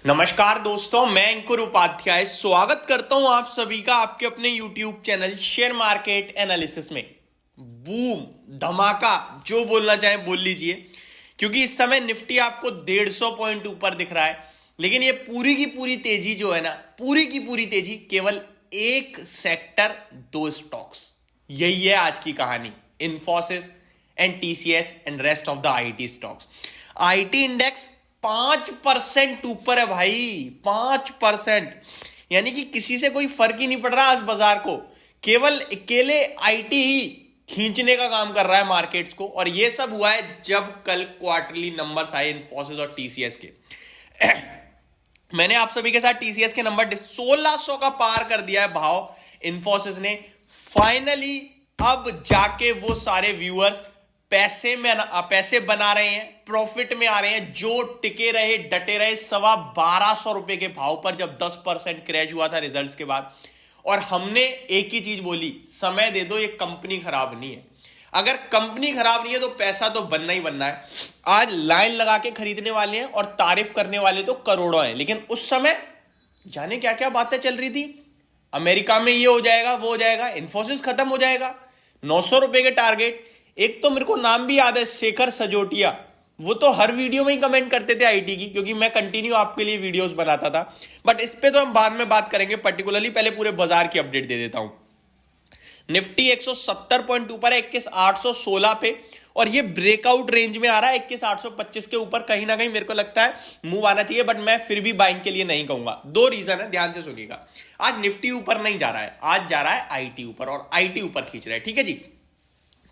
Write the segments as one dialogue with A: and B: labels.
A: नमस्कार दोस्तों, मैं अंकुर उपाध्याय स्वागत करता हूं आप सभी का आपके अपने YouTube channel share market analysis में। बूम, धमाका, जो बोलना चाहें बोल लीजिए, क्योंकि इस समय निफ्टी आपको 150 पॉइंट ऊपर दिख रहा है। लेकिन ये पूरी की पूरी तेजी जो है ना, पूरी की पूरी तेजी केवल एक सेक्टर, दो स्टॉक्स, यही है आज की कहानी। Infosys and TCS and rest of the IT stocks. IT index 5% ऊपर है भाई, 5%। यानी कि किसी से कोई फर्क ही नहीं पड़ रहा आज बाजार को, केवल अकेले आईटी ही खींचने का काम कर रहा है मार्केट्स को। और ये सब हुआ है जब कल क्वार्टरली नंबर्स आए इन्फोसिस और टीसीएस के। मैंने आप सभी के साथ टीसीएस के नंबर 1600 का पार कर दिया है भाव इन्फोसिस ने। फाइनली अब जाके वो सारे व्यूअर्स पैसे बना रहे हैं, प्रॉफिट में आ रहे हैं, जो टिके रहे, डटे रहे 1250 रुपए के भाव पर जब 10% क्रैश हुआ था रिजल्ट्स के बाद। और हमने एक ही चीज बोली, समय दे दो, ये कंपनी खराब नहीं है। अगर कंपनी खराब नहीं है तो पैसा तो बनना ही बनना है। आज लाइन लगा के खरीदने वाले हैं और तारीफ करने वाले तो करोड़ों हैं। लेकिन उस समय जाने क्या क्या बातें चल रही थी, अमेरिका में ये हो जाएगा, वो हो जाएगा, इन्फोसिस खत्म हो जाएगा, 900 रुपए के टारगेट। एक तो मेरे को नाम भी याद है, शेखर सजोटिया, वो तो हर वीडियो में ही कमेंट करते थे आईटी की, क्योंकि मैं कंटिन्यू आपके लिए वीडियोस बनाता था। बट इस पे तो हम बाद में बात करेंगे पर्टिकुलरली, पहले पूरे बाजार की अपडेट दे देता हूं। निफ्टी 170 पॉइंट ऊपर है 21,816 पे, और ये ब्रेकआउट रेंज में आ रहा है 21,825 के ऊपर। कहीं ना कहीं मेरे को लगता है मूव आना चाहिए, बट मैं फिर भी बाइंग के लिए नहीं कहूंगा। दो रीजन है, ध्यान से सुनिएगा। आज निफ्टी ऊपर नहीं जा रहा है, आज जा रहा है आईटी ऊपर, और आईटी ऊपर खींच रहा है। ठीक है जी,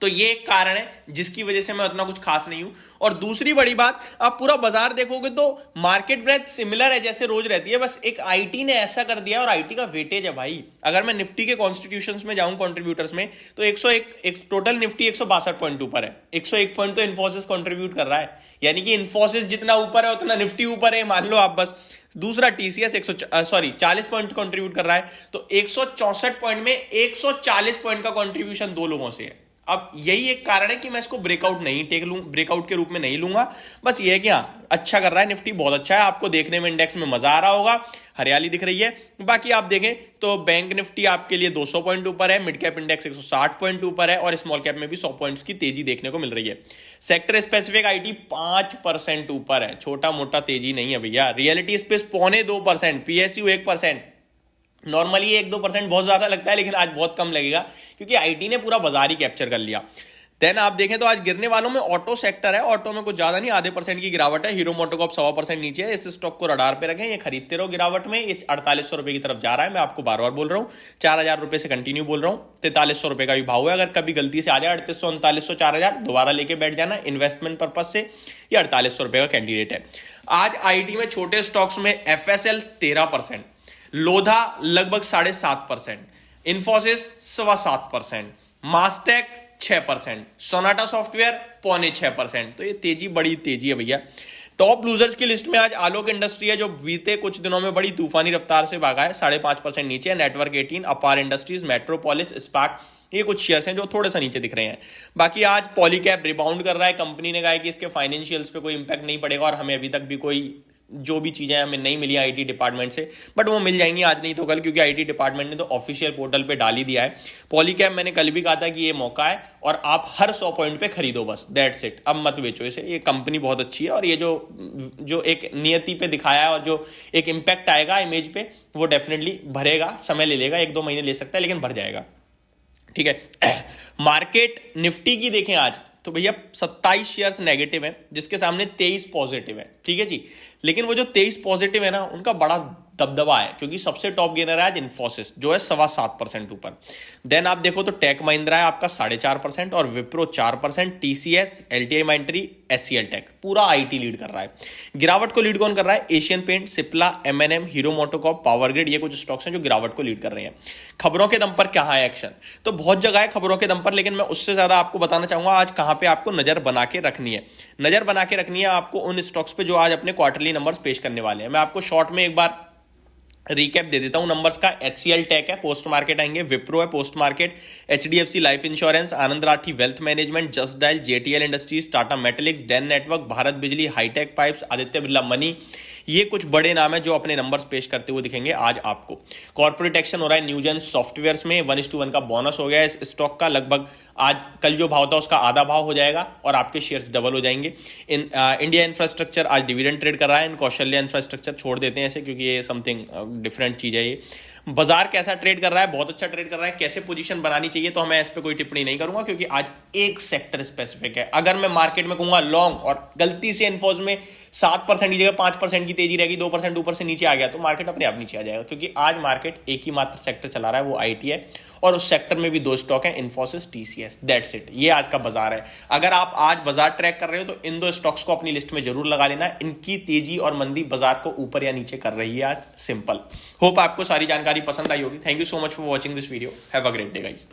A: तो ये एक कारण है जिसकी वजह से मैं उतना कुछ खास नहीं हूं। और दूसरी बड़ी बात, आप पूरा बाजार देखोगे तो मार्केट ब्रेथ सिमिलर है जैसे रोज रहती है, बस एक आईटी ने ऐसा कर दिया, और आईटी का वेटेज है भाई। अगर मैं निफ्टी के कॉन्स्टिट्यूशंस में जाऊं, कंट्रीब्यूटर्स में, तो 101 टोटल निफ्टी 162 पॉइंट ऊपर है, 101 पॉइंट तो इन्फोसिस कंट्रीब्यूट कर रहा है। यानी कि इन्फोसिस जितना ऊपर है उतना निफ्टी ऊपर है, मान लो आप बस। दूसरा टीसीएस 40 पॉइंट कंट्रीब्यूट कर रहा है, तो 164 पॉइंट में 140 पॉइंट का कंट्रीब्यूशन दो लोगों से है। अब यही एक कारण है कि मैं इसको ब्रेकआउट के रूप में नहीं लूंगा। बस ये है कि हाँ, अच्छा कर रहा है निफ्टी, बहुत अच्छा है। आपको देखने में इंडेक्स में मजा आ रहा होगा, हरियाली दिख रही है। बाकी आप देखें तो बैंक निफ्टी आपके लिए 200 पॉइंट ऊपर है, मिड कैप इंडेक्स 160 पॉइंट ऊपर है, और स्मॉल कैप में भी 100 पॉइंट्स की तेजी देखने को मिल रही है। सेक्टर स्पेसिफिक आईटी 5% ऊपर है, छोटा मोटा तेजी नहीं है भैया। Reality space 2.25%, PSU 1%। नॉर्मली 1-2% बहुत ज्यादा लगता है, लेकिन आज बहुत कम लगेगा क्योंकि आईटी ने पूरा बाजार ही कैप्चर कर लिया। देन आप देखें तो आज गिरने वालों में ऑटो सेक्टर है। ऑटो में कुछ ज्यादा नहीं, आधे % की गिरावट है। हीरो मोटोकॉर्प 1.25% नीचे है। इस स्टॉक को रडार पे रखें, ये खरीदते रहो गिरावट में। ये 4800 रुपए की तरफ जा रहा है, मैं आपको बार बार बोल रहा हूँ। 4000 रुपए से कंटिन्यू बोल रहा हूँ। 4300 रुपए का भी भाव है। अगर कभी गलती से आ जाए 3800, 3900, 4000, दोबारा लेके बैठ जाना इन्वेस्टमेंट पर्पज से। ये 4800 रुपए का कैंडिडेट है। आज आईटी में छोटे स्टॉक्स में एफएसएल 13%, लोधा लगभग 7.5%, इन्फोसिस 7.25%, मास्टेक 6%, सोनाटा सॉफ्टवेयर 5.25%। तो ये तेजी, बड़ी तेजी है भैया। टॉप लूजर्स की लिस्ट में आज आलोक इंडस्ट्री है, जो बीते कुछ दिनों में बड़ी तूफानी रफ्तार से भागा है, 5.5% नीचे है। नेटवर्क 18, अपार इंडस्ट्रीज, मेट्रोपोलिस, स्पार्क, ये कुछ शेयर्स हैं जो थोड़े सा नीचे दिख रहे हैं। बाकी आज पॉलीकैब रिबाउंड कर रहा है। कंपनी ने कहा है कि इसके फाइनेंशियल्स पे कोई इंपैक्ट नहीं पड़ेगा, और हमें अभी तक भी कोई जो भी चीजें हमें नहीं मिली आईटी डिपार्टमेंट से, बट वो मिल जाएंगी आज नहीं तो कल, क्योंकि आईटी डिपार्टमेंट ने तो ऑफिशियल पोर्टल पे डाल ही दिया है। पॉलीकैब मैंने कल भी कहा था कि ये मौका है, और आप हर 100 पॉइंट पे खरीदो, बस दैट्स इट। अब मत बेचो इसे, ये कंपनी बहुत अच्छी है, और ये जो एक नियति पे दिखाया है और जो एक इंपैक्ट आएगा इमेज पे, वो डेफिनेटली भरेगा। समय ले लेगा, 1-2 महीने ले सकता है, लेकिन भर जाएगा। ठीक है। मार्केट निफ्टी की देखें आज तो भैया 27 शेयर्स नेगेटिव हैं, जिसके सामने 23 पॉजिटिव है। ठीक है जी, लेकिन वो जो 23 पॉजिटिव है ना, उनका बड़ा दबदबा है, क्योंकि सबसे टॉप गेनर है आज इन्फोसिस, जो है 7.25% ऊपर। देन आप देखो तो टेक महिंद्रा है आपका 4.5%, और Wipro 4%, TCS, LTI Mindtree, HCL tech, पूरा आईटी लीड कर रहा है। गिरावट को लीड कौन कर रहा है? Asian paint, Cipla, M N M, Hero MotoCorp, Power Grid, ये कुछ स्टॉक्स हैं जो गिरावट को लीड कर रहे हैं। खबरों के दम पर क्या है एक्शन? तो बहुत जगह है खबरों के दम पर, लेकिन मैं उससे ज्यादा आपको बताना चाहूंगा आज कहां पे आपको नजर बना के रखनी है। नजर बना के रखनी है आपको उन स्टॉक्स पे जो आज अपने क्वार्टरली नंबर्स पेश करने वाले हैं। मैं आपको शॉर्ट में एक बार रिकैप दे देता हूं नंबर्स का। एचसीएल टेक है, पोस्ट मार्केट आएंगे, विप्रो है, post market, HDFC life insurance, Anand Rathi wealth management, Justdial, JTL industries, Tata metaliks, Den network, Bharat Bijli, hitech pipes, Aditya Birla money, ये कुछ बड़े नाम है जो अपने नंबर्स पेश करते हुए दिखेंगे आज आपको। कॉर्पोरेट एक्शन हो रहा है न्यूजेन सॉफ्टवेयर्स में, 1:1 का बोनस हो गया है इस स्टॉक का। लगभग आज कल जो भाव था उसका आधा भाव हो जाएगा और आपके शेयर्स डबल हो जाएंगे। इंडिया इंफ्रास्ट्रक्चर आज डिविडेंड ट्रेड कर रहा है। इन कौशल्या इंफ्रास्ट्रक्चर छोड़ देते हैं ऐसे, क्योंकि ये समथिंग डिफरेंट चीज है। ये बाजार कैसा ट्रेड कर रहा है? बहुत अच्छा ट्रेड कर रहा है। कैसे पोजीशन बनानी चाहिए तो मैं इस पे कोई टिप्पणी नहीं करूंगा, क्योंकि आज एक सेक्टर स्पेसिफिक है। अगर मैं मार्केट में कहूंगा लॉन्ग और गलती से इन्फोज में 7% की जगह 5% की तेजी रहेगी, 2% ऊपर से नीचे आ गया तो मार्केट अपने आप नीचे आ जाएगा, क्योंकि आज मार्केट एक ही मात्र सेक्टर चला रहा है, वो आईटी है, और उस सेक्टर में भी दो स्टॉक है, इन्फोसिस, टीसीएस। That's it. ये आज का बाजार है। अगर आप आज बाजार ट्रैक कर रहे हो तो इन दो स्टॉक्स को अपनी लिस्ट में जरूर लगा लेना। इनकी तेजी और मंदी बाजार को ऊपर या नीचे कर रही है आज। सिंपल। होप आपको सारी जानकारी पसंद आई होगी। Thank you so much for watching this video. Have a great day guys.